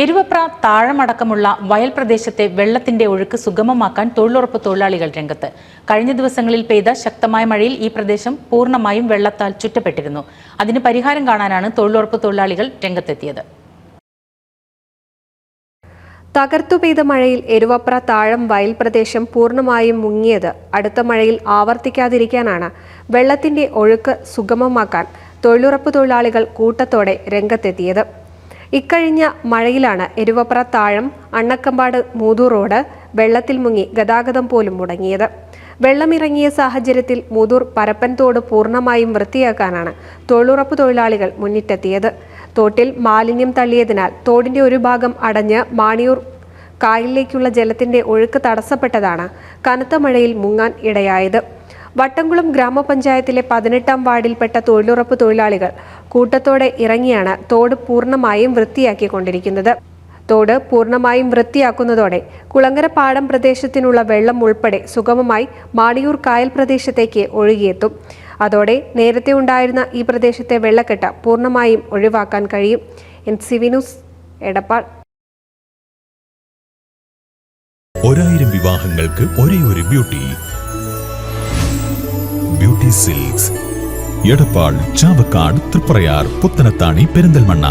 എരുവപ്ര താഴമടക്കമുള്ള വയൽ പ്രദേശത്തെ വെള്ളത്തിന്റെ ഒഴുക്ക് സുഗമമാക്കാൻ തൊഴിലുറപ്പ് തൊഴിലാളികൾ രംഗത്ത്. കഴിഞ്ഞ ദിവസങ്ങളിൽ പെയ്ത ശക്തമായ മഴയിൽ ഈ പ്രദേശം പൂർണ്ണമായും വെള്ളത്താൽ ചുറ്റപ്പെട്ടിരുന്നു. അതിന് പരിഹാരം കാണാനാണ് തൊഴിലുറപ്പ് തൊഴിലാളികൾ രംഗത്തെത്തിയത്. തകർത്തു പെയ്ത മഴയിൽ എരുവപ്ര താഴം വയൽ പ്രദേശം പൂർണ്ണമായും മുങ്ങിയത് അടുത്ത മഴയിൽ ആവർത്തിക്കാതിരിക്കാനാണ് വെള്ളത്തിന്റെ ഒഴുക്ക് സുഗമമാക്കാൻ തൊഴിലുറപ്പ് തൊഴിലാളികൾ കൂട്ടത്തോടെ രംഗത്തെത്തിയത്. ഇക്കഴിഞ്ഞ മഴയിലാണ് എരുവപ്ര താഴം അണ്ണക്കമ്പാട് മൂതൂർ റോഡ് വെള്ളത്തിൽ മുങ്ങി ഗതാഗതം പോലും മുടങ്ങിയത്. വെള്ളമിറങ്ങിയ സാഹചര്യത്തിൽ മൂതൂർ പരപ്പൻ തോട് പൂർണ്ണമായും വൃത്തിയാക്കാനാണ് തൊഴിലുറപ്പ് തൊഴിലാളികൾ മുന്നിട്ടെത്തിയത്. തോട്ടിൽ മാലിന്യം തള്ളിയതിനാൽ തോടിന്റെ ഒരു ഭാഗം അടഞ്ഞ് മാണിയൂർ കായലിലേക്കുള്ള ജലത്തിന്റെ ഒഴുക്ക് തടസ്സപ്പെട്ടതാണ് കനത്ത മഴയിൽ മുങ്ങാൻ ഇടയായത്. വട്ടംകുളം ഗ്രാമപഞ്ചായത്തിലെ 18-ാം വാർഡിൽപ്പെട്ട തൊഴിലുറപ്പ് തൊഴിലാളികൾ കൂട്ടത്തോടെ ഇറങ്ങിയാണ് തോട് പൂർണ്ണമായും വൃത്തിയാക്കിക്കൊണ്ടിരിക്കുന്നത്. തോട് പൂർണ്ണമായും വൃത്തിയാക്കുന്നതോടെ കുളങ്ങര പാടം പ്രദേശത്തിനുള്ള വെള്ളം ഉൾപ്പെടെ സുഗമമായി മാണിയൂർ കായൽ പ്രദേശത്തേക്ക് ഒഴുകിയെത്തും. അതോടെ നേരത്തെ ഉണ്ടായിരുന്ന ഈ പ്രദേശത്തെ വെള്ളക്കെട്ട് പൂർണ്ണമായും ഒഴിവാക്കാൻ കഴിയും. NCV news, Edappal. 1000 വിവാഹങ്ങൾക്ക് ഒരേ ഒരു ബ്യൂട്ടി സിൽക്സ്. എടപ്പാൾ, ചാവക്കാട്, തൃപ്രയാർ, പുത്തനത്താണി, പെരിന്തൽമണ്ണ.